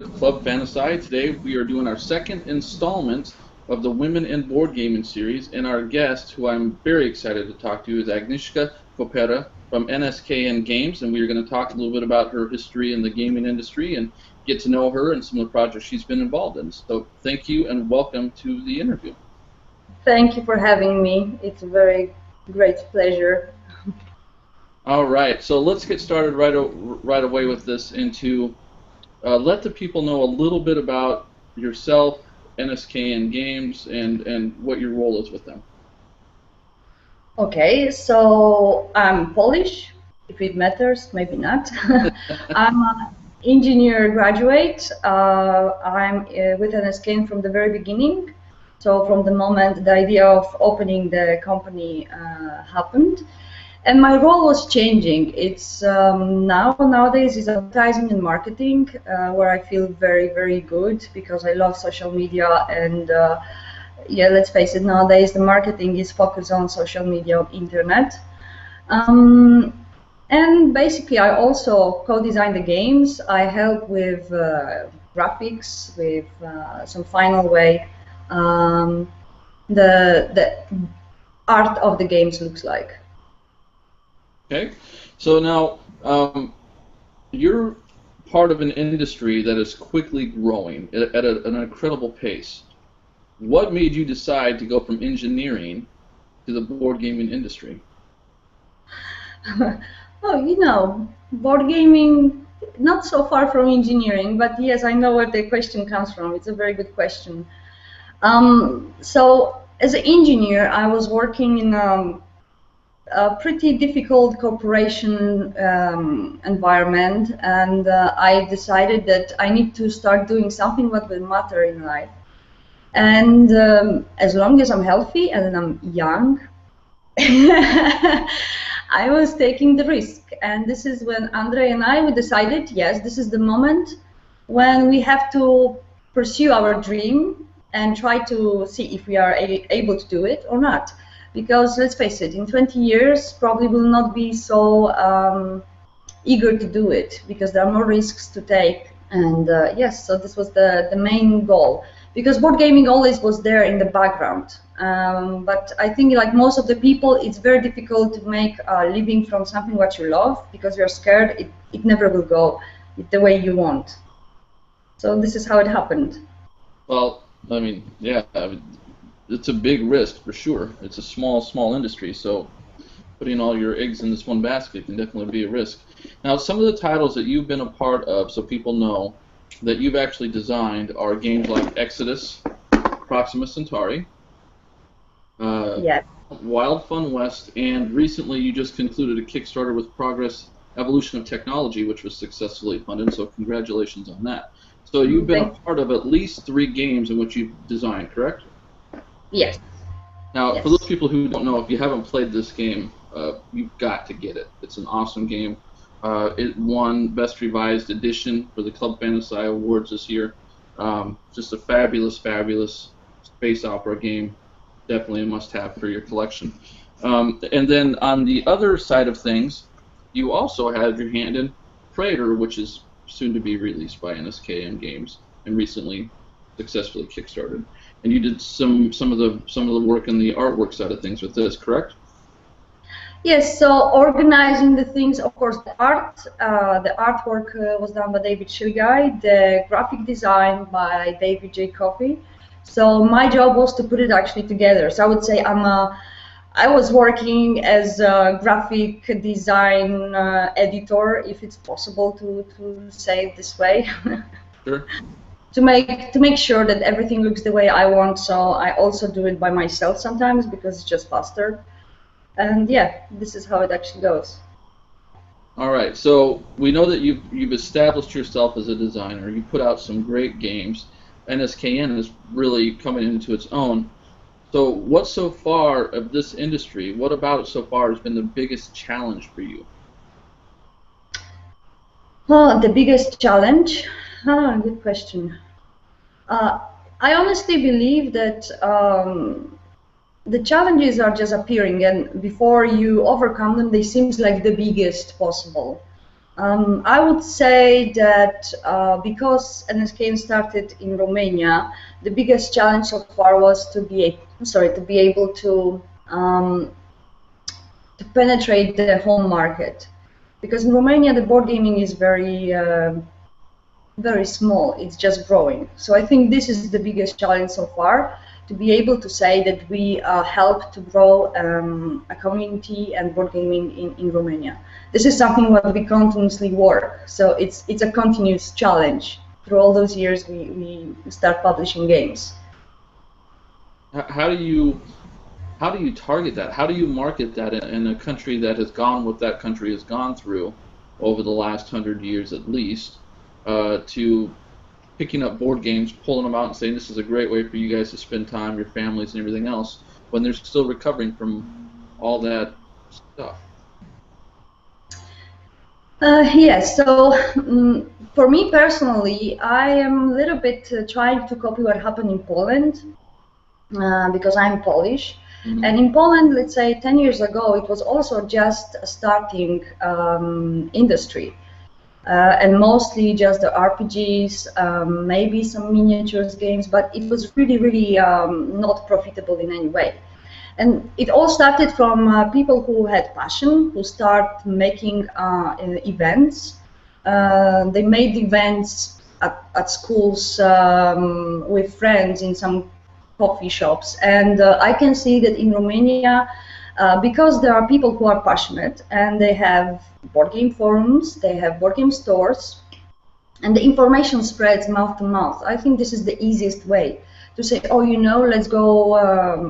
Club Fantasci. Today we are doing our second installment of the Women in Board Gaming series, and our guest, who I'm very excited to talk to, is Agnieszka Kopera from NSKN Games, and we are going to talk a little bit about her history in the gaming industry and get to know her and some of the projects she's been involved in. So thank you and welcome to the interview. Thank you for having me. It's a very great pleasure. All right, so let's get started right away with this into let the people know a little bit about yourself, NSKN Games, and what your role is with them. Okay, so I'm Polish, if it matters, maybe not. I'm an engineer graduate. I'm with NSKN from the very beginning. So from the moment the idea of opening the company happened. And my role was changing. It's nowadays is advertising and marketing, where I feel very, very good because I love social media. And yeah, let's face it, nowadays the marketing is focused on social media, internet. And basically, I also co-design the games. I help with graphics, with some final way the art of the games looks like. Okay, so now you're part of an industry that is quickly growing at an incredible pace. What made you decide to go from engineering to the board gaming industry? Oh, you know, board gaming, not so far from engineering, but yes, I know where the question comes from. It's a very good question. So, as an engineer, I was working in a pretty difficult corporation environment, and I decided that I need to start doing something what will matter in life. And as long as I'm healthy and I'm young, I was taking the risk. And this is when Andre and we decided, yes, this is the moment when we have to pursue our dream and try to see if we are able to do it or not. Because let's face it, in 20 years, probably will not be so eager to do it because there are more risks to take. And yes, so this was the main goal. Because board gaming always was there in the background. But I think like most of the people, it's very difficult to make a living from something what you love because you're scared it never will go the way you want. So this is how it happened. Well, I mean, yeah, it's a big risk for sure. It's a small industry, so putting all your eggs in this one basket can definitely be a risk. Now, some of the titles that you've been a part of, so people know that you've actually designed, are games like Exodus, Proxima Centauri, Yes. Wild Fun West, and recently you just concluded a Kickstarter with Progress Evolution of Technology, which was successfully funded, so congratulations on that. So you've been a part of at least 3 games in which you've designed, correct? Yes. Now, Yes. for those people who don't know, if you haven't played this game, you've got to get it. It's an awesome game. It won Best Revised Edition for the Club Fantasci Awards this year. Just a fabulous space opera game. Definitely a must-have for your collection. And then on the other side of things, you also had your hand in Praetor, which is soon to be released by NSKN Games and recently successfully kickstarted. And you did some of the work in the artwork side of things with this, correct? Yes. So organizing the things, of course, the artwork was done by David Shilgai, the graphic design by David J. Coffey. So my job was to put it actually together. So I would say I was working as a graphic design editor, if it's possible to say it this way. Sure. to make sure that everything looks the way I want. So I also do it by myself sometimes because it's just faster. And yeah, this is how it actually goes. All right. So we know that you've established yourself as a designer. You put out some great games. NSKN is really coming into its own. So what so far of this industry, what about it so far has been the biggest challenge for you? Oh, the biggest challenge? Good question. I honestly believe that the challenges are just appearing, and before you overcome them, they seem like the biggest possible. I would say that because NSKN started in Romania, the biggest challenge so far was to be able to penetrate the home market, because in Romania the board gaming is very small. It's just growing. So I think this is the biggest challenge so far, to be able to say that we help to grow a community and board gaming in Romania. This is something where we continuously work. So it's a continuous challenge. Through all those years, we start publishing games. How do you target that? How do you market that in a country that has gone what that country has gone through over the last 100 years at least, to picking up board games, pulling them out and saying this is a great way for you guys to spend time, your families and everything else, when they're still recovering from all that stuff? Yes, so for me personally, I am a little bit trying to copy what happened in Poland, because I'm Polish. Mm-hmm. And in Poland, let's say 10 years ago, it was also just a starting industry. And mostly just the RPGs, maybe some miniatures games, but it was really not profitable in any way. And it all started from people who had passion, who start making events. They made events at schools with friends in some coffee shops. And I can see that in Romania, because there are people who are passionate and they have board game forums, they have board game stores, and the information spreads mouth to mouth. I think this is the easiest way to say, oh, you know, let's go,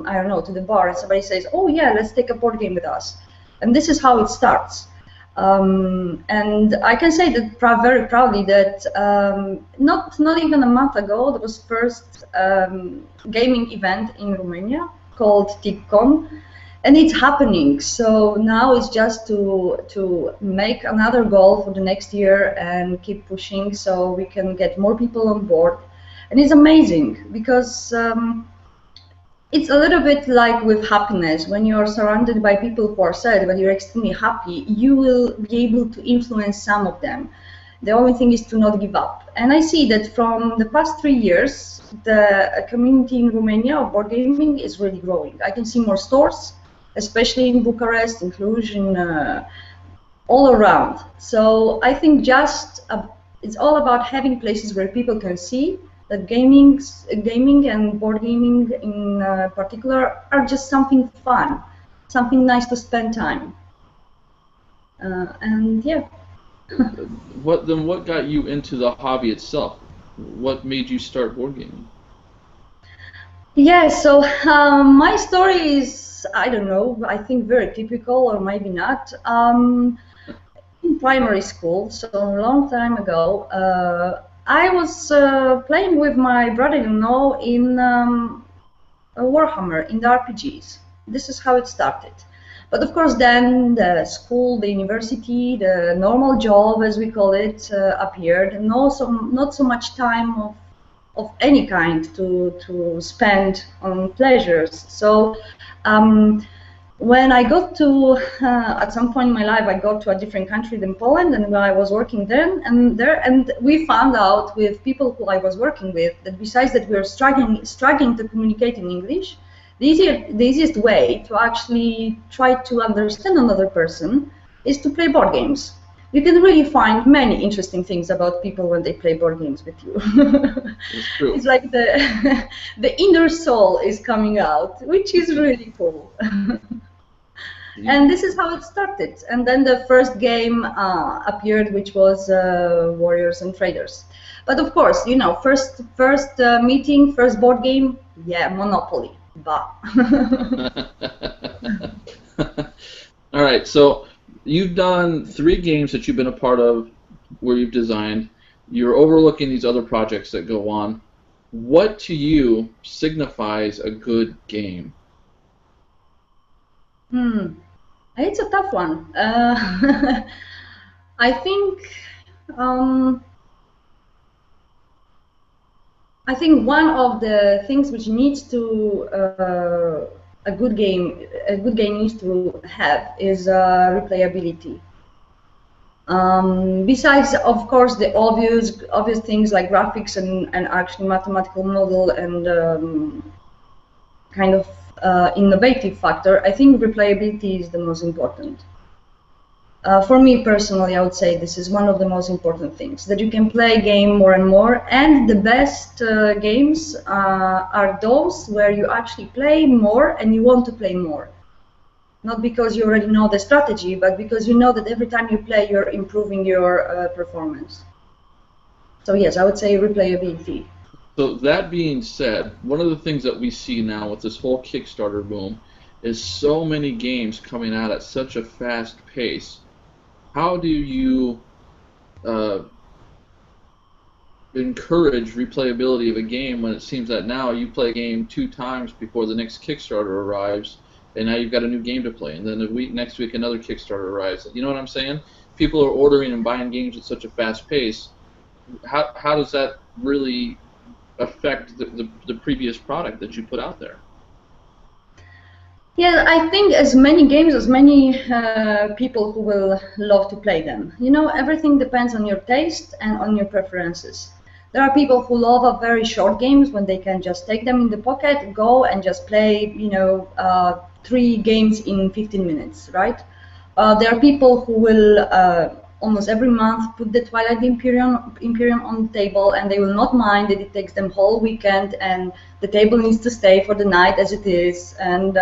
I don't know, to the bar, and somebody says, oh yeah, let's take a board game with us. And this is how it starts. And I can say that very proudly that not even a month ago, there was first gaming event in Romania called TIGCON. And it's happening. So now it's just to make another goal for the next year and keep pushing so we can get more people on board. And it's amazing because it's a little bit like with happiness. When you're surrounded by people who are sad, when you're extremely happy, you will be able to influence some of them. The only thing is to not give up. And I see that from the past 3 years, the community in Romania of board gaming is really growing. I can see more stores, especially in Bucharest, in Cluj, all around. So I think it's all about having places where people can see that gaming and board gaming in particular are just something fun, something nice to spend time. And yeah. What got you into the hobby itself? What made you start board gaming? Yeah, so my story is, I don't know, I think very typical, or maybe not. In primary school, so a long time ago, I was playing with my brother-in-law in Warhammer, in the RPGs. This is how it started. But of course then the school, the university, the normal job, as we call it, appeared, and also not so much time of any kind to spend on pleasures. So when I got to, at some point in my life, I got to a different country than Poland, and I was working then and we found out with people who I was working with that besides that we were struggling to communicate in English, the easiest way to actually try to understand another person is to play board games. You can really find many interesting things about people when they play board games with you. It's true. It's like the inner soul is coming out, which is really cool. And this is how it started. And then the first game appeared, which was Warriors and Traders. But of course, you know, first meeting, first board game, yeah, Monopoly. Bah. All right, so you've done 3 games that you've been a part of where you've designed. You're overlooking these other projects that go on. What to you signifies a good game? It's a tough one. I think one of the things which needs to a good game needs to have is replayability. Besides, of course, the obvious things like graphics and actually mathematical model and kind of innovative factor, I think replayability is the most important. For me personally, I would say this is one of the most important things, that you can play a game more and more, and the best games are those where you actually play more and you want to play more. Not because you already know the strategy, but because you know that every time you play, you're improving your performance. So yes, I would say replayability. So that being said, one of the things that we see now with this whole Kickstarter boom is so many games coming out at such a fast pace. How do you encourage replayability of a game when it seems that now you play a game 2 times before the next Kickstarter arrives, and now you've got a new game to play, and then next week another Kickstarter arrives? You know what I'm saying? People are ordering and buying games at such a fast pace. How does that really affect the previous product that you put out there? Yeah, I think as many games, as many people who will love to play them. You know, everything depends on your taste and on your preferences. There are people who love a very short games when they can just take them in the pocket, go and just play, 3 games in 15 minutes, right? There are people who will almost every month put the Twilight Imperium on the table, and they will not mind that it takes them whole weekend and the table needs to stay for the night as it is. And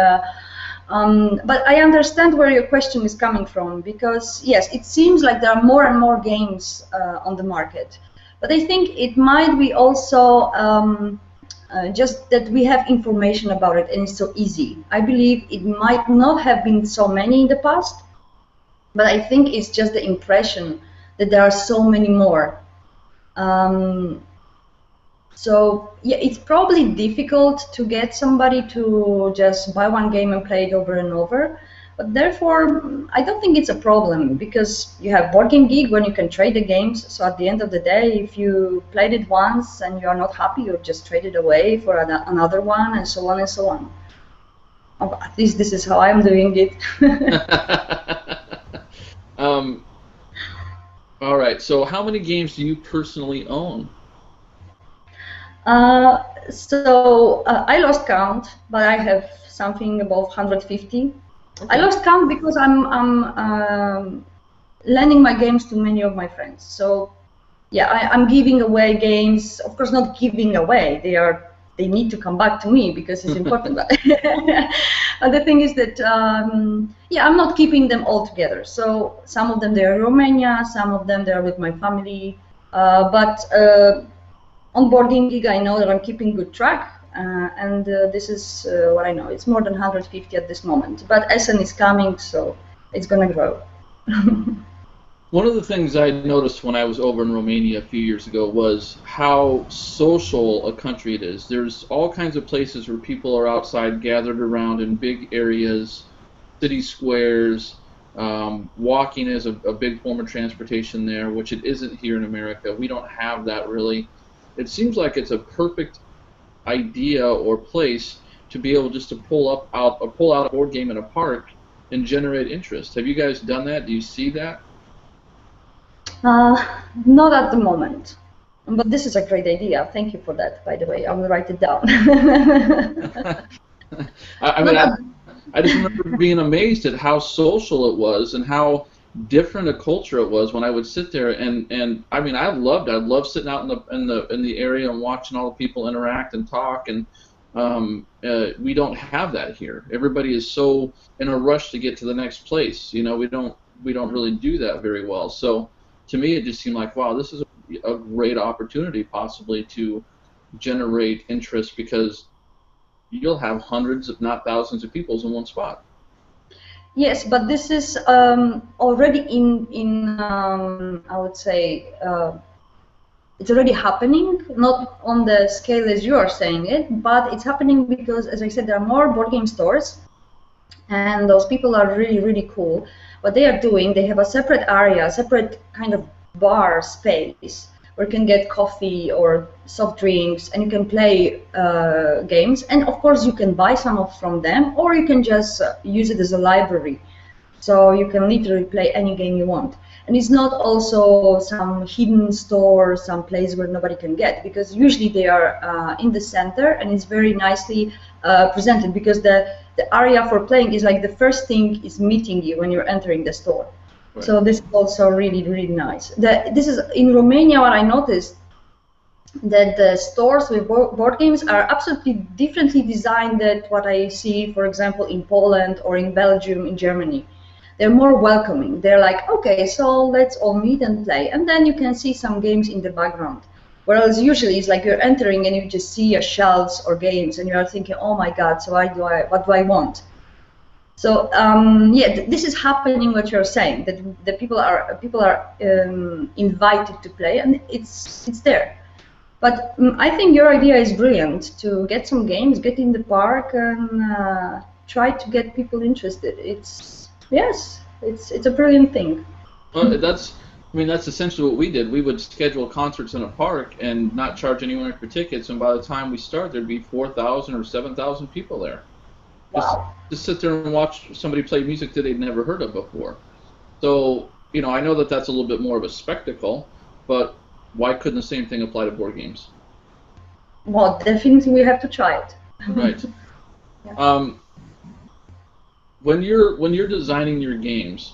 but I understand where your question is coming from, because yes, it seems like there are more and more games on the market, but I think it might be also just that we have information about it and it's so easy. I believe it might not have been so many in the past, but I think it's just the impression that there are so many more. So yeah, it's probably difficult to get somebody to just buy one game and play it over and over. But therefore, I don't think it's a problem, because you have Board Game Geek when you can trade the games. So at the end of the day, if you played it once and you are not happy, you just trade it away for another one, and so on and so on. At least this is how I'm doing it. All right. So how many games do you personally own? I lost count, but I have something above 150. Okay. I lost count because I'm lending my games to many of my friends. So yeah, I'm giving away games. Of course, not giving away. They need to come back to me because it's important. But the thing is that yeah, I'm not keeping them all together. So some of them they are in Romania, some of them they are with my family, but. On Board Game Geek, I know that I'm keeping good track, and this is what I know. It's more than 150 at this moment, but SN is coming, so it's going to grow. One of the things I noticed when I was over in Romania a few years ago was how social a country it is. There's all kinds of places where people are outside gathered around in big areas, city squares. Walking is a big form of transportation there, which it isn't here in America. We don't have that really. It seems like it's a perfect idea or place to be able just to pull out a board game in a park and generate interest. Have you guys done that? Do you see that? Not at the moment, but this is a great idea. Thank you for that, by the way. I will write it down. I just remember being amazed at how social it was and how different a culture it was when I would sit there, and I mean, I loved sitting out in the area and watching all the people interact and talk, and we don't have that here. Everybody is so in a rush to get to the next place. You know, we don't really do that very well. So to me, it just seemed like, wow, this is a great opportunity possibly to generate interest, because you'll have hundreds, if not thousands, of people in one spot. Yes, but this is already in I would say it's already happening, not on the scale as you are saying it, but it's happening because, as I said, there are more board game stores, and those people are really, really cool. What they are doing, they have a separate area, a separate kind of bar space where you can get coffee or soft drinks, and you can play games. And of course, you can buy some from them, or you can just use it as a library. So you can literally play any game you want. And it's not also some hidden store, some place where nobody can get, because usually they are in the center, and it's very nicely presented, because the area for playing is like the first thing is meeting you when you're entering the store. Right. So this is also really, really nice. This is in Romania. What I noticed, that the stores with board games are absolutely differently designed than what I see, for example, in Poland or in Belgium, in Germany. They're more welcoming. They're like, okay, so let's all meet and play. And then you can see some games in the background. Whereas usually it's like you're entering and you just see a shelves or games and you're thinking, oh my God, so what do I want? So yeah, this is happening. What you're saying, that the people are invited to play, and it's there. But I think your idea is brilliant, to get some games, get in the park, and try to get people interested. It's a brilliant thing. Well, that's essentially what we did. We would schedule concerts in a park and not charge anyone for tickets, and by the time we start, there'd be 4,000 or 7,000 people there. Wow. Just sit there and watch somebody play music that they'd never heard of before. So, I know that that's a little bit more of a spectacle, but why couldn't the same thing apply to board games? Well, definitely we have to try it. Right. Yeah. When you're designing your games,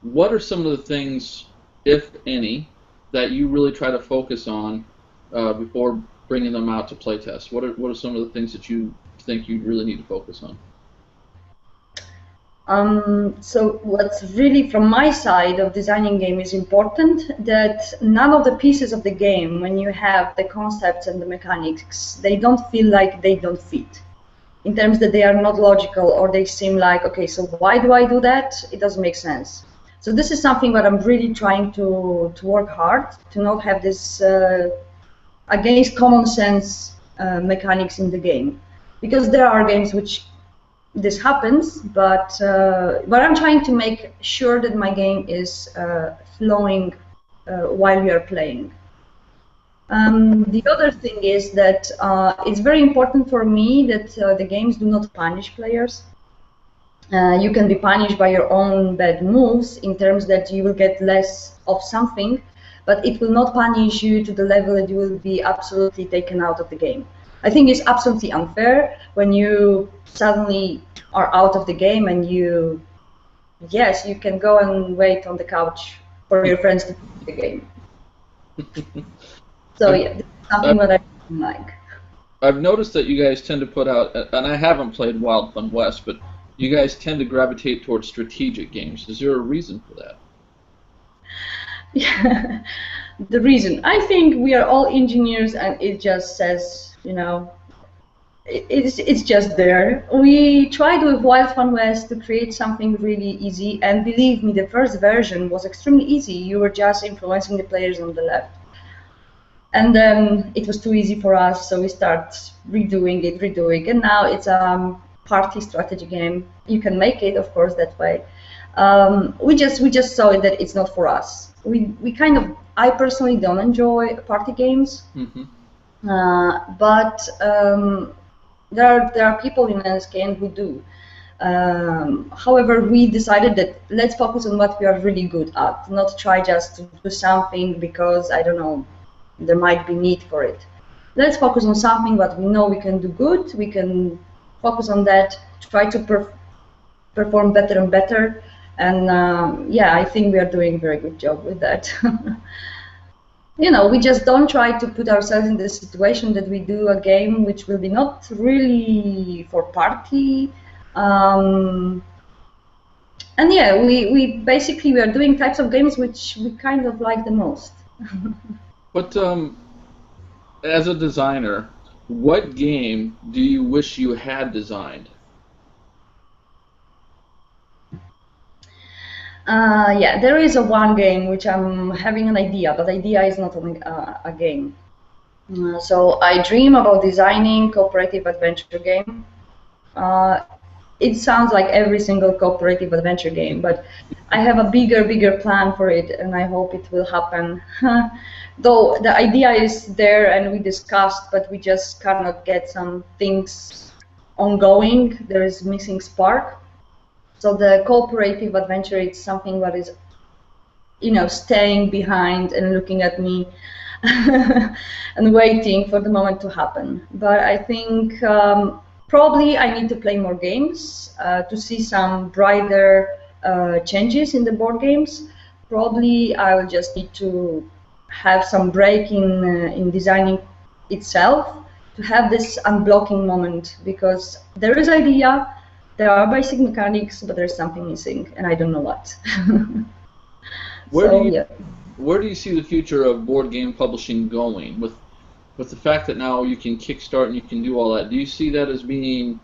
what are some of the things, if any, that you really try to focus on before bringing them out to playtest? What are some of the things that you think you really need to focus on? So what's really, from my side of designing game, is important that none of the pieces of the game, when you have the concepts and the mechanics, they don't feel like they don't fit, in terms that they are not logical, or they seem like, okay, so why do I do that? It doesn't make sense. So this is something that I'm really trying to work hard, to not have this against common sense mechanics in the game. Because there are games which this happens, but I'm trying to make sure that my game is flowing while we are playing. The other thing is that it's very important for me that the games do not punish players. You can be punished by your own bad moves, in terms that you will get less of something, but it will not punish you to the level that you will be absolutely taken out of the game. I think it's absolutely unfair when you suddenly are out of the game and you can go and wait on the couch for your friends to play the game. So yeah, this is something that I don't like. I've noticed that you guys tend to put out, and I haven't played Wild Fun West, but you guys tend to gravitate towards strategic games. Is there a reason for that? Yeah, the reason, I think we are all engineers, and it just says, it's just there. We tried with Wild Fun West to create something really easy, and believe me, the first version was extremely easy. You were just influencing the players on the left. And then it was too easy for us, so we start redoing it, and now it's a party strategy game. You can make it, of course, that way. We just saw that it's not for us. I personally don't enjoy party games, but there are people in NSKN who do. However, we decided that let's focus on what we are really good at, not try just to do something because, I don't know, there might be need for it. Let's focus on something that we know we can do good. We can focus on that, try to perform better and better. And yeah, I think we are doing a very good job with that. We just don't try to put ourselves in the situation that we do a game which will be not really for party. And yeah, we basically are doing types of games which we kind of like the most. But as a designer, what game do you wish you had designed? Yeah, there is one game which I'm having an idea, but the idea is not a game. So I dream about designing cooperative adventure game. It sounds like every single cooperative adventure game, but I have a bigger plan for it, and I hope it will happen. Though the idea is there and we discussed, but we just cannot get some things ongoing. There is missing spark. So the cooperative adventure is something that is staying behind and looking at me and waiting for the moment to happen. But I think probably I need to play more games to see some brighter changes in the board games. Probably I will just need to have some break in designing itself to have this unblocking moment, because there is idea, there are basic mechanics, but there's something missing, and I don't know what. Where do you see the future of board game publishing going with the fact that now you can kickstart and you can do all that? Do you see that as being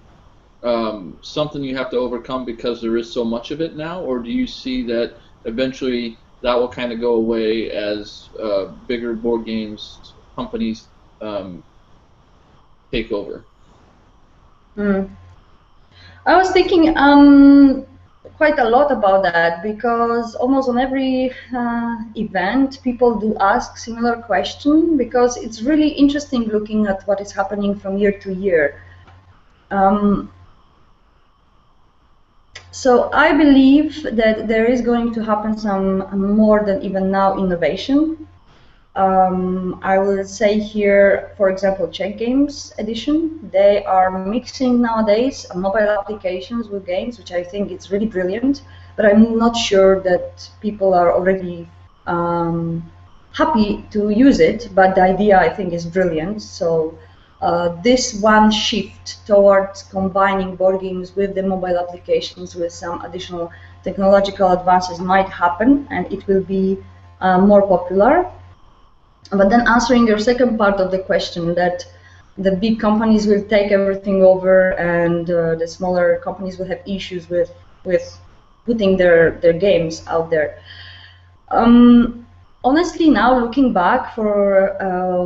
something you have to overcome because there is so much of it now, or do you see that eventually that will kind of go away as bigger board games companies take over? I was thinking quite a lot about that, because almost on every event people do ask similar question, because it's really interesting looking at what is happening from year to year. So I believe that there is going to happen some more than even now innovation. I will say here, for example, Czech Games Edition. They are mixing nowadays mobile applications with games, which I think is really brilliant. But I'm not sure that people are already happy to use it. But the idea, I think, is brilliant. So this one shift towards combining board games with the mobile applications with some additional technological advances might happen, and it will be more popular. But then answering your second part of the question, that the big companies will take everything over and the smaller companies will have issues with putting their games out there. Honestly, now looking back for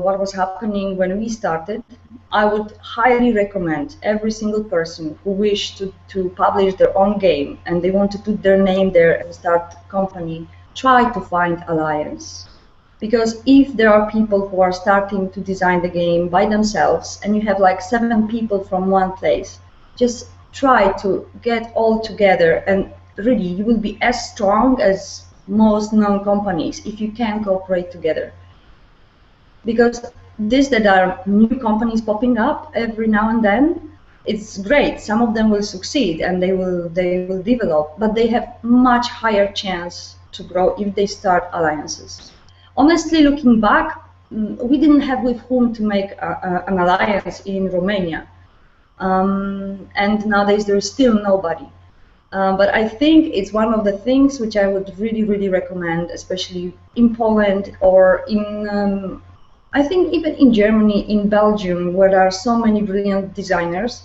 what was happening when we started, I would highly recommend every single person who wished to publish their own game and they want to put their name there and start a company, try to find alliance. Because if there are people who are starting to design the game by themselves and you have like 7 people from one place, just try to get all together, and really you will be as strong as most known companies if you can cooperate together. Because there are new companies popping up every now and then. It's great. Some of them will succeed and they will develop, but they have much higher chance to grow if they start alliances. Honestly, looking back, we didn't have with whom to make an alliance in Romania, and nowadays there is still nobody. But I think it's one of the things which I would really, really recommend, especially in Poland or in, I think even in Germany, in Belgium, where there are so many brilliant designers,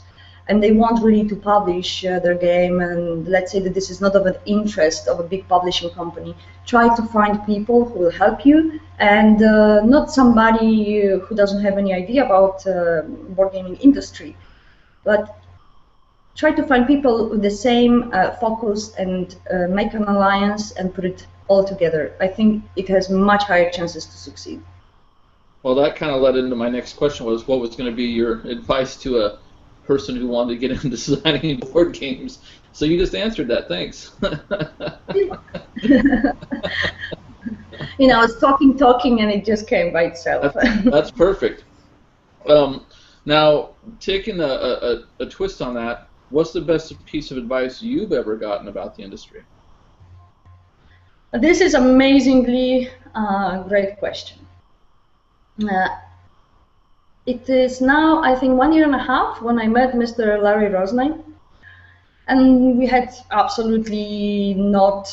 and they want really to publish their game, and let's say that this is not of an interest of a big publishing company. Try to find people who will help you, and not somebody who doesn't have any idea about board gaming industry, but try to find people with the same focus and make an alliance and put it all together. I think it has much higher chances to succeed. Well, that kind of led into my next question, was what was going to be your advice to a person who wanted to get into designing board games. So you just answered that. Thanks. I was talking, and it just came by itself. That's perfect. Now, taking a twist on that, what's the best piece of advice you've ever gotten about the industry? This is amazingly great question. It is now, I think, 1.5 years when I met Mr. Larry Rosnay, and we had absolutely not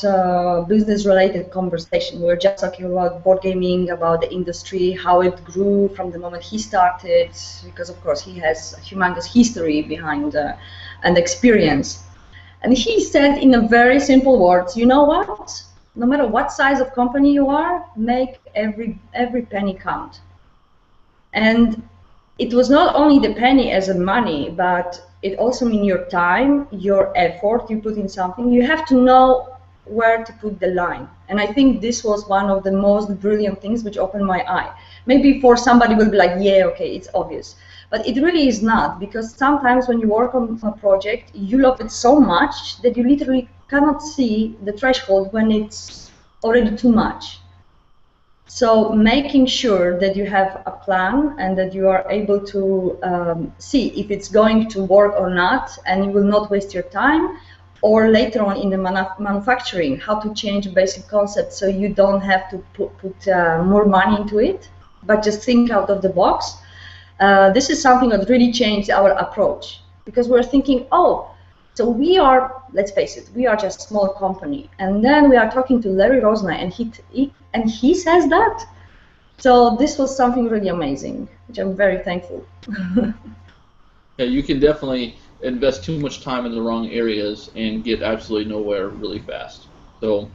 business-related conversation. We were just talking about board gaming, about the industry, how it grew from the moment he started, because of course he has a humongous history behind and experience. And he said in a very simple words, you know what? No matter what size of company you are, make every penny count. And it was not only the penny as a money, but it also means your time, your effort you put in something. You have to know where to put the line. And I think this was one of the most brilliant things which opened my eye. Maybe for somebody will be like, yeah, okay, it's obvious. But it really is not, because sometimes when you work on a project, you love it so much that you literally cannot see the threshold when it's already too much. So making sure that you have a plan and that you are able to see if it's going to work or not, and you will not waste your time, or later on in the manufacturing, how to change basic concepts so you don't have to put more money into it, but just think out of the box. This is something that really changed our approach, because we're thinking, oh, so we are, let's face it, we are just a small company, and then we are talking to Larry Rosner, and he says that. So this was something really amazing, which I'm very thankful. Yeah, you can definitely invest too much time in the wrong areas and get absolutely nowhere really fast. So,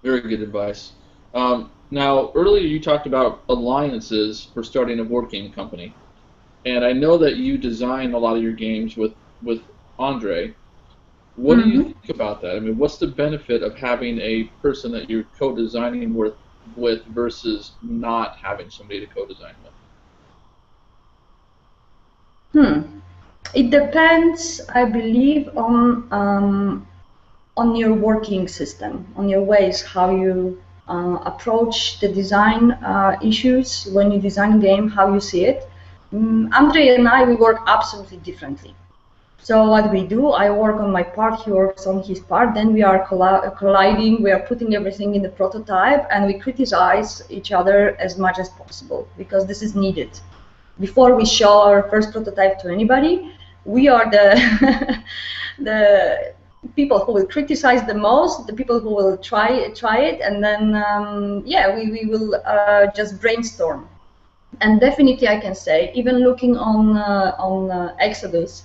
very good advice. Now, earlier you talked about alliances for starting a board game company, and I know that you design a lot of your games with Andre. What do you think about that? I mean, what's the benefit of having a person that you're co-designing with versus not having somebody to co-design with? It depends, I believe, on your working system, on your ways, how you approach the design issues when you design a game, how you see it. Andre and I, we work absolutely differently. So what we do, I work on my part, he works on his part, then we are colliding, we are putting everything in the prototype, and we criticize each other as much as possible, because this is needed. Before we show our first prototype to anybody, we are the the people who will criticize the most, the people who will try it, and then yeah, we will just brainstorm. And definitely, I can say, even looking on Exodus,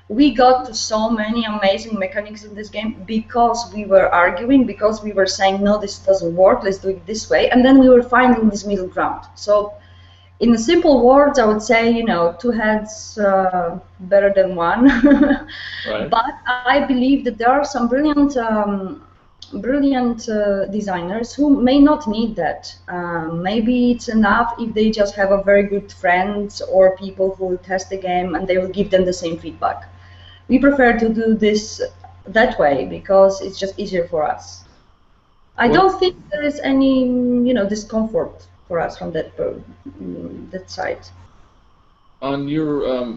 we got to so many amazing mechanics in this game because we were arguing, because we were saying, no, this doesn't work, let's do it this way, and then we were finding this middle ground. So in simple words, I would say, you know, two heads better than one. Right. But I believe that there are some brilliant designers who may not need that. Maybe it's enough if they just have a very good friends or people who will test the game and they will give them the same feedback. We prefer to do this that way because it's just easier for us. I don't think there is any, you know, discomfort for us from that side. On your,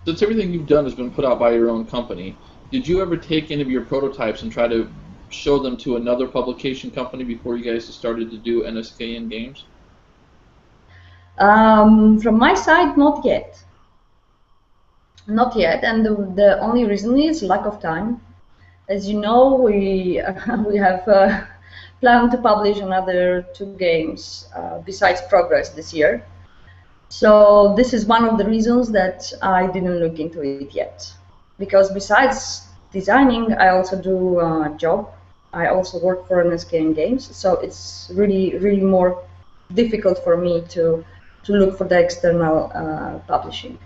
since everything you've done has been put out by your own company, did you ever take any of your prototypes and try to show them to another publication company before you guys started to do NSKN games? From my side, not yet. Not yet, and the only reason is lack of time. As you know, we have planned to publish another 2 games besides Progress this year. So this is one of the reasons that I didn't look into it yet. Because besides designing, I also do a job. I also work for NSKN Games, so it's really more difficult for me to look for the external publishing.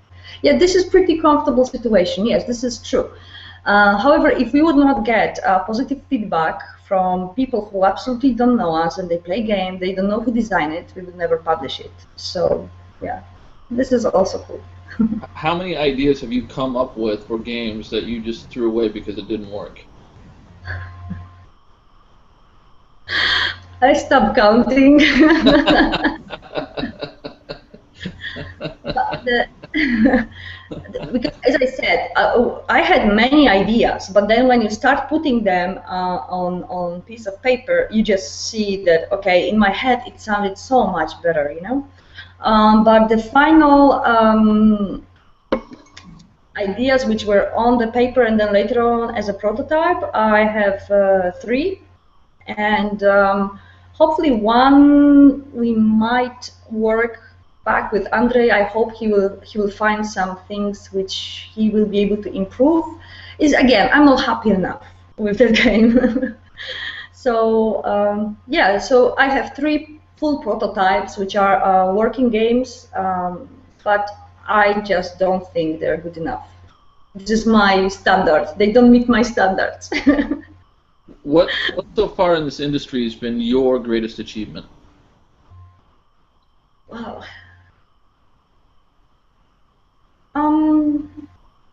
Yeah, this is pretty comfortable situation. Yes, this is true. However, if we would not get positive feedback from people who absolutely don't know us and they play game, they don't know who designed it, we would never publish it. So, yeah, this is also cool. How many ideas have you come up with for games that you just threw away because it didn't work? I stopped counting. Because, as I said, I had many ideas, but then when you start putting them on piece of paper, you just see that, okay, in my head it sounded so much better, you know. But the final ideas which were on the paper and then later on as a prototype, I have 3, and hopefully one we might work back with Andre. I hope he will find some things which he will be able to improve. Is again, I'm not happy enough with the game. So yeah, so I have 3 full prototypes which are working games, but I just don't think they're good enough. This is my standard. They don't meet my standards. What so far in this industry has been your greatest achievement? Wow.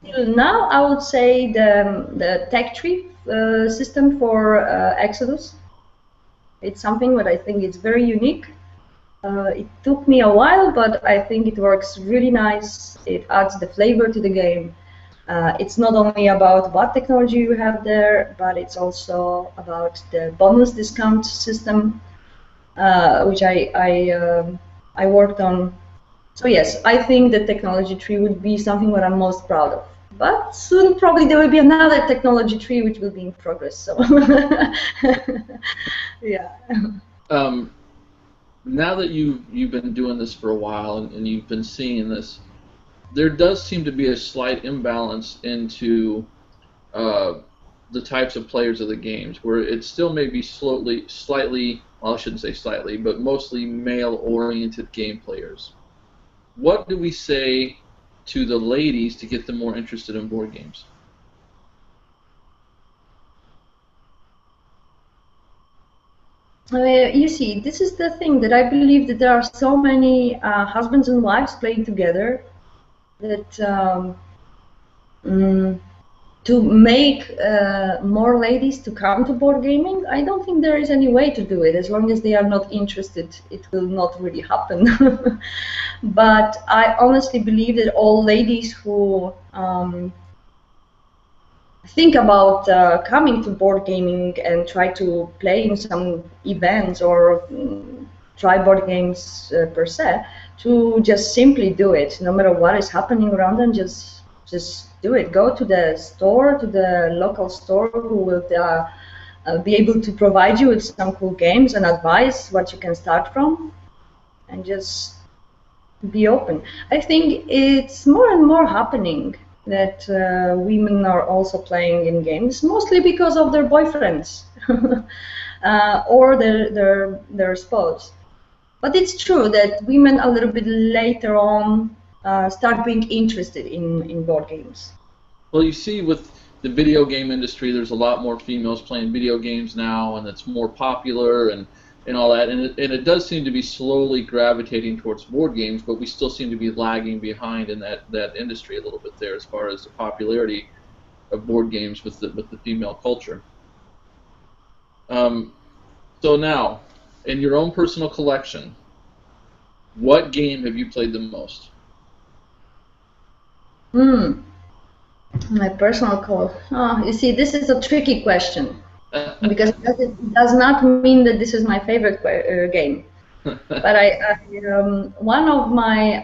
Till now, I would say the tech tree system for Exodus. It's something that I think is very unique. It took me a while, but I think it works really nice. It adds the flavor to the game. It's not only about what technology you have there, but it's also about the bonus discount system, which I worked on. So yes, I think the technology tree would be something that I'm most proud of. But soon probably there will be another technology tree which will be in progress. So yeah. Now that you've been doing this for a while and you've been seeing this, there does seem to be a slight imbalance into the types of players of the games, where it still may be slightly, well, I shouldn't say slightly, but mostly male-oriented game players. What do we say to the ladies to get them more interested in board games? You see, this is the thing that I believe that there are so many husbands and wives playing together that to make more ladies to come to board gaming, I don't think there is any way to do it. As long as they are not interested, it will not really happen. But I honestly believe that all ladies who think about coming to board gaming and try to play in some events or try board games per se, to just simply do it, no matter what is happening around them, just do it. Go to the store, to the local store, who will be able to provide you with some cool games and advice what you can start from, and just be open. I think it's more and more happening that women are also playing in games, mostly because of their boyfriends or their spouse. But it's true that women a little bit later on start being interested in board games. Well, you see with the video game industry, there's a lot more females playing video games now, and it's more popular and all that. And it does seem to be slowly gravitating towards board games, but we still seem to be lagging behind in that industry a little bit there as far as the popularity of board games with the female culture. So now, in your own personal collection, what game have you played the most? My personal call. Oh, you see, this is a tricky question because it does not mean that this is my favorite game. But one of my,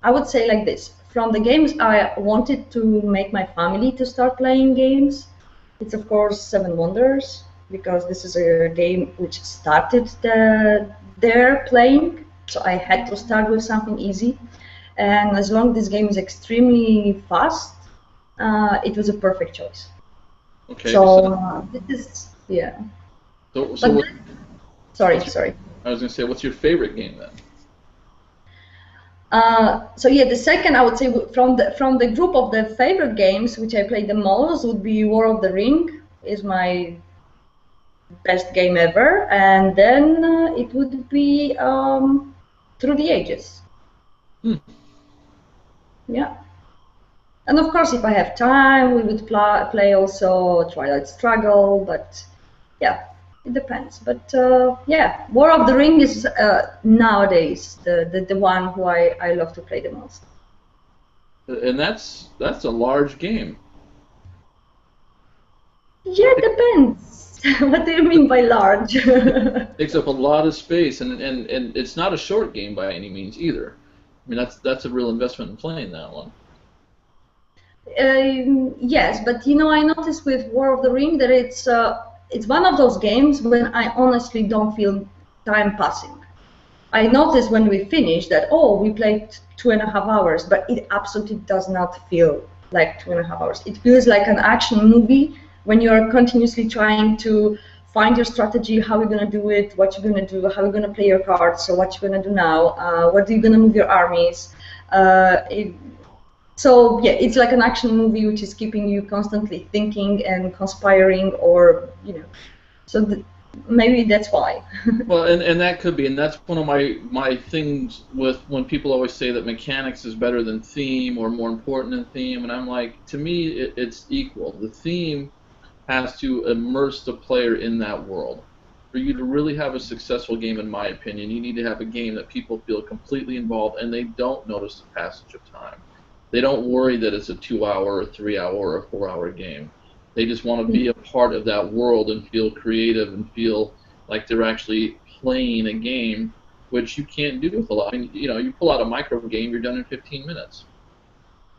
I would say like this, from the games I wanted to make my family to start playing games, it's of course Seven Wonders, because this is a game which started their playing, so I had to start with something easy. And as long as this game is extremely fast, it was a perfect choice. Okay. So this is, yeah. Sorry. I was going to say, what's your favorite game then? So yeah, the second I would say from the group of the favorite games which I played the most would be War of the Ring. Is my best game ever, and then it would be Through the Ages. Yeah, and of course, if I have time, we would play also Twilight Struggle. But yeah, it depends. But yeah, War of the Ring is nowadays the one who I love to play the most. And that's a large game. Yeah, it depends. What do you mean by large? Takes up a lot of space, and it's not a short game by any means either. I mean, that's a real investment in playing that one. Yes, but you know, I noticed with War of the Ring that it's one of those games when I honestly don't feel time passing. I noticed when we finished that, oh, we played 2.5 hours, but it absolutely does not feel like 2.5 hours. It feels like an action movie when you're continuously trying to find your strategy, how you're going to do it, what you're going to do, how you're going to play your cards, so what you're going to do now, where are you going to move your armies. So yeah, it's like an action movie which is keeping you constantly thinking and conspiring, or so maybe that's why. Well, and that could be, and that's one of my things with when people always say that mechanics is better than theme or more important than theme, and I'm like, to me it's equal. The theme has to immerse the player in that world. For you to really have a successful game, in my opinion, you need to have a game that people feel completely involved and they don't notice the passage of time. They don't worry that it's a 2-hour or 3-hour or a 4-hour game. They just want to be a part of that world and feel creative and feel like they're actually playing a game, which you can't do with a lot. I mean, you pull out a micro game, you're done in 15 minutes.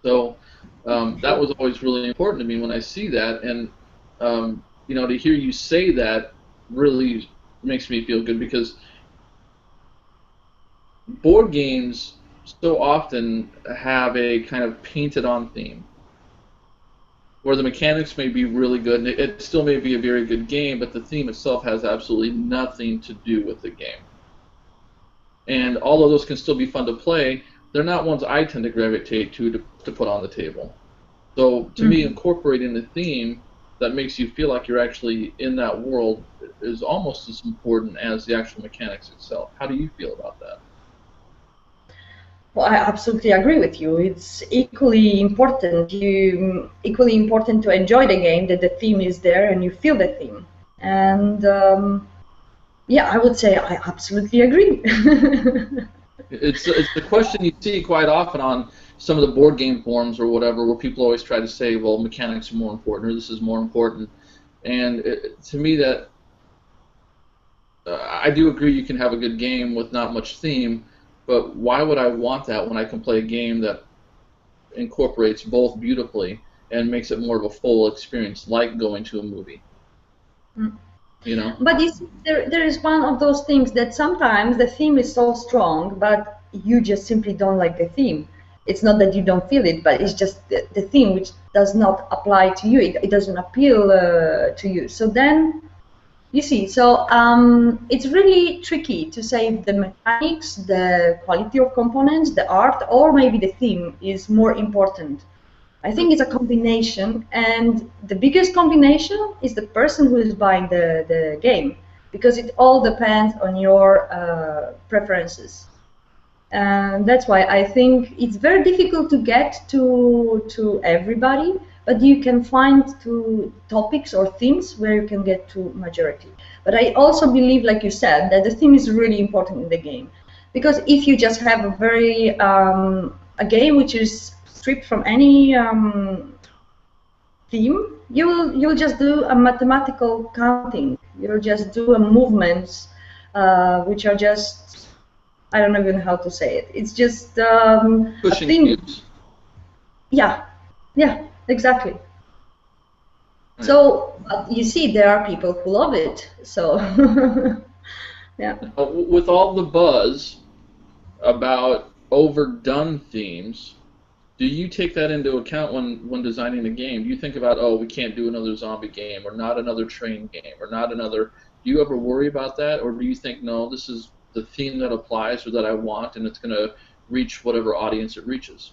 So that was always really important to me when I see that, and to hear you say that really makes me feel good, because board games so often have a kind of painted-on theme, where the mechanics may be really good, and it still may be a very good game, but the theme itself has absolutely nothing to do with the game. And although those can still be fun to play, they're not ones I tend to gravitate to put on the table. So to me, incorporating the theme that makes you feel like you're actually in that world is almost as important as the actual mechanics itself. How do you feel about that? Well, I absolutely agree with you. It's equally important. Equally important to enjoy the game, that the theme is there and you feel the theme. And yeah, I would say I absolutely agree. It's the question you see quite often on some of the board game forums or whatever, where people always try to say, well, mechanics are more important, or this is more important. And to me, that I do agree you can have a good game with not much theme, but why would I want that when I can play a game that incorporates both beautifully and makes it more of a full experience, like going to a movie? But you see, there is one of those things that sometimes the theme is so strong, but you just simply don't like the theme. It's not that you don't feel it, but it's just the theme which does not apply to you. It doesn't appeal to you. So then, you see, so it's really tricky to say if the mechanics, the quality of components, the art, or maybe the theme is more important. I think it's a combination, and the biggest combination is the person who is buying the game, because it all depends on your preferences. And that's why I think it's very difficult to get to everybody, but you can find two topics or themes where you can get to majority. But I also believe, like you said, that the theme is really important in the game, because if you just have a game which is stripped from any theme, you'll just do a mathematical counting. You'll just do a movements which are just, I don't even know how to say it. It's just pushing a thing. cubes. Yeah, exactly. So you see, there are people who love it. So yeah. With all the buzz about overdone themes, do you take that into account when designing a game? Do you think about, oh, we can't do another zombie game, or not another train game, or not another? Do you ever worry about that, or do you think, no, this is the theme that applies or that I want, and it's going to reach whatever audience it reaches?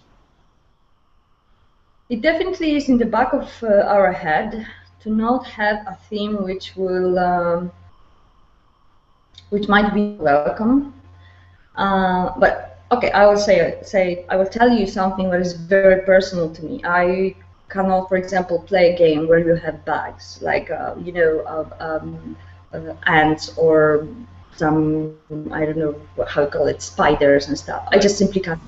It definitely is in the back of our head to not have a theme which will, which might be welcome. But okay, I will say I will tell you something that is very personal to me. I cannot, for example, play a game where you have bugs, like ants or some, I don't know how to call it, spiders and stuff. I just simply can't.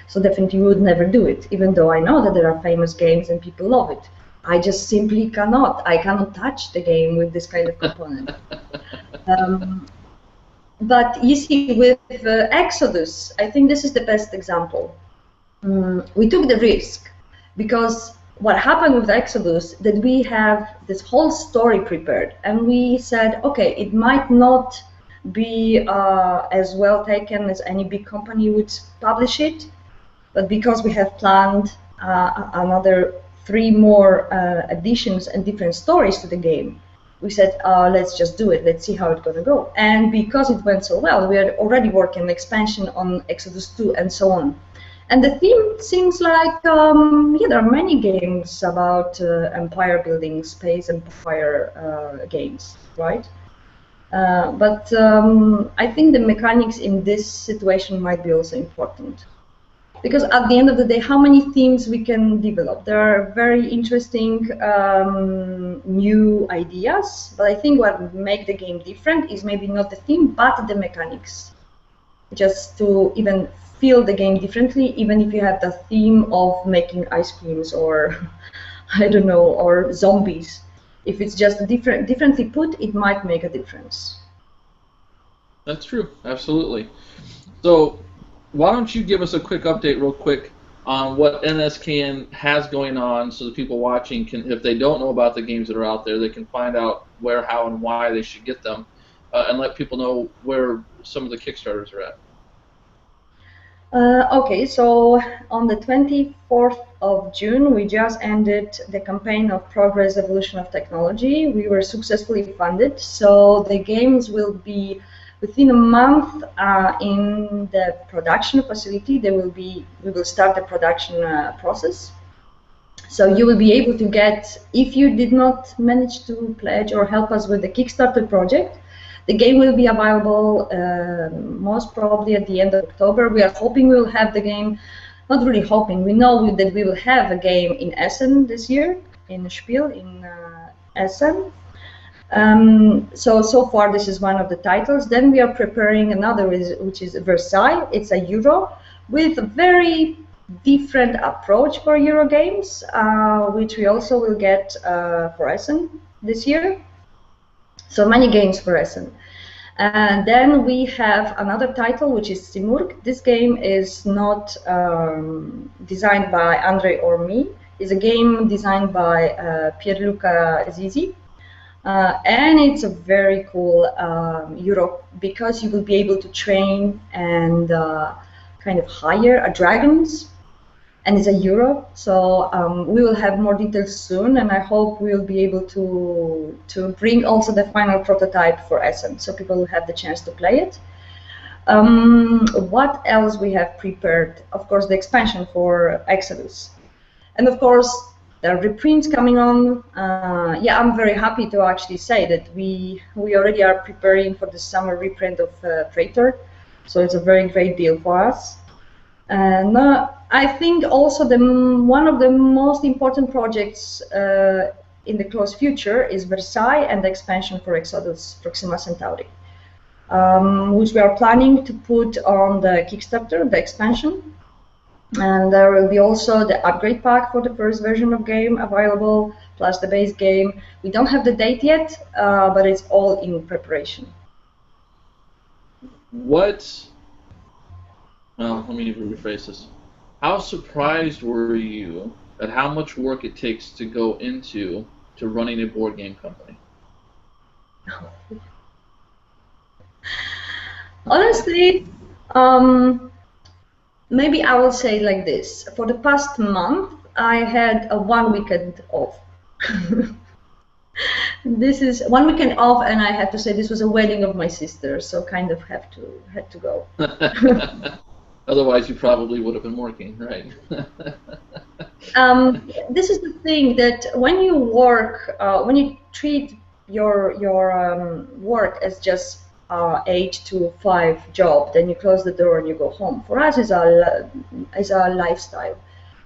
So definitely would never do it, even though I know that there are famous games and people love it. I just simply cannot. I cannot touch the game with this kind of component. But you see, with Exodus, I think this is the best example. We took the risk, because what happened with Exodus, that we have this whole story prepared, and we said, okay, it might not be as well taken as any big company would publish it, but because we have planned another 3 more additions and different stories to the game, we said, let's just do it. Let's see how it's going to go. And because it went so well, we are already working on expansion on Exodus 2 and so on. And the theme seems like, yeah, there are many games about empire building, space empire games, right? But I think the mechanics in this situation might be also important. Because at the end of the day, how many themes we can develop? There are very interesting new ideas, but I think what make the game different is maybe not the theme, but the mechanics. Just to even feel the game differently, even if you have the theme of making ice creams or I don't know, or zombies. If it's just differently put, it might make a difference. That's true, absolutely. So why don't you give us a quick update real quick on what NSKN has going on so the people watching can, if they don't know about the games that are out there, they can find out where, how, and why they should get them, and let people know where some of the Kickstarters are at. Okay, so on the 24th of June, we just ended the campaign of Progress Evolution of Technology. We were successfully funded, so the games will be within a month in the production facility. We will start the production process. So you will be able to get, if you did not manage to pledge or help us with the Kickstarter project, the game will be available most probably at the end of October. We are hoping we will have the game, not really hoping, we know that we will have a game in Essen this year, in Spiel, in Essen. So far this is one of the titles. Then we are preparing another, which is Versailles. It's a Euro with a very different approach for Euro games, which we also will get for Essen this year. So many games for Essen. And then we have another title, which is Simurg. This game is not designed by Andre or me. It's a game designed by Pierluca Zizi. And it's a very cool Euro because you will be able to train and kind of hire dragons. And it's a Euro, so we will have more details soon, and I hope we'll be able to bring also the final prototype for Essen, so people will have the chance to play it. What else we have prepared? Of course, the expansion for Exodus, and of course there are reprints coming on. Yeah, I'm very happy to actually say that we already are preparing for the summer reprint of Praetor, so it's a very great deal for us. And I think also one of the most important projects in the close future is Versailles and the expansion for Exodus Proxima Centauri, which we are planning to put on the Kickstarter, the expansion. And there will be also the upgrade pack for the first version of game available, plus the base game. We don't have the date yet, but it's all in preparation. Well, let me rephrase this. How surprised were you at how much work it takes to go into running a board game company? Honestly, maybe I will say it like this. For the past month, I had a 1 weekend off. This is 1 weekend off, and I have to say this was a wedding of my sister, so kind of had to go. Otherwise, you probably would have been working, right? This is the thing that when you work, when you treat your work as just 8 to 5 job, then you close the door and you go home. For us, it's a lifestyle.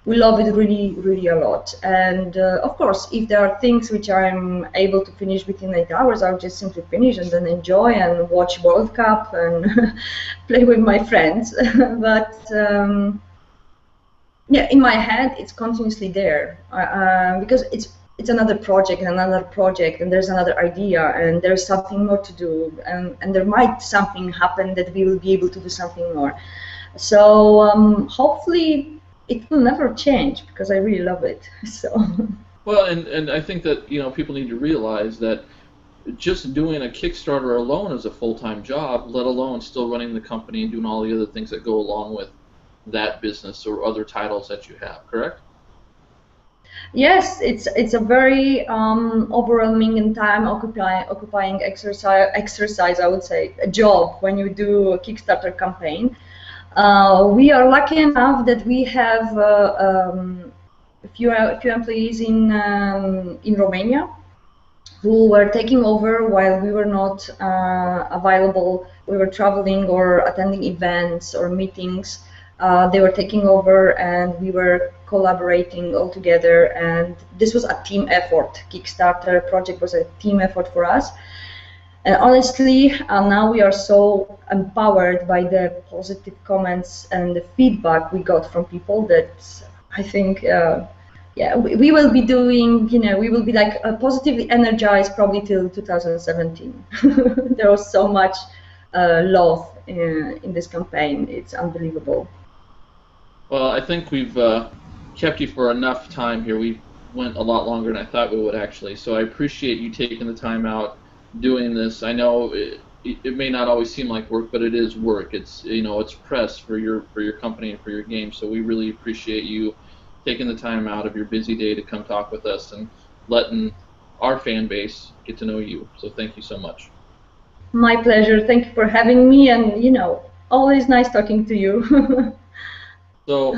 We love it really, really a lot. And of course, if there are things which I'm able to finish within 8 hours, I'll just simply finish and then enjoy and watch World Cup and play with my friends. But yeah, in my head, it's continuously there because it's another project and another project, and there's another idea, and there's something more to do, and there might something happen that we will be able to do something more. So hopefully it will never change because I really love it. So. Well, and I think that people need to realize that just doing a Kickstarter alone is a full-time job, let alone still running the company and doing all the other things that go along with that business or other titles that you have. Correct? Yes, it's a very overwhelming and time occupying exercise. I would say a job when you do a Kickstarter campaign. We are lucky enough that we have a few employees in Romania who were taking over while we were not available. We were traveling or attending events or meetings. They were taking over, and we were collaborating all together. And this was a team effort. Kickstarter project was a team effort for us. And honestly, now we are so empowered by the positive comments and the feedback we got from people that I think, yeah, we will be doing, we will be like positively energized probably till 2017. There was so much love in this campaign. It's unbelievable. Well, I think we've kept you for enough time here. We went a lot longer than I thought we would, actually. So I appreciate you taking the time out doing this. I know it may not always seem like work, but it is work. It's it's press for your company and for your game. So we really appreciate you taking the time out of your busy day to come talk with us and letting our fan base get to know you. So thank you so much. My pleasure. Thank you for having me, and always nice talking to you. So,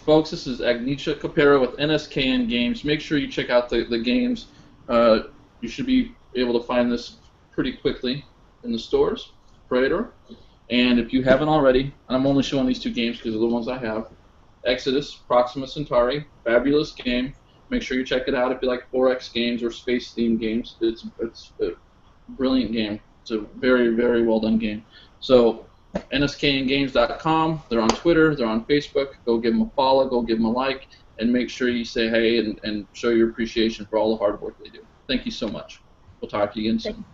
folks, this is Agnieszka Kopera with NSKN Games. Make sure you check out the games. You should be able to find this pretty quickly in the stores, Praetor. And if you haven't already, and I'm only showing these two games because they're the ones I have, Exodus, Proxima Centauri, fabulous game. Make sure you check it out if you like 4X games or space-themed games. It's a brilliant game. It's a very, very well done game. So, NSKNgames.com. They're on Twitter. They're on Facebook. Go give them a follow. Go give them a like. And make sure you say hey and show your appreciation for all the hard work they do. Thank you so much. We'll talk to you again soon.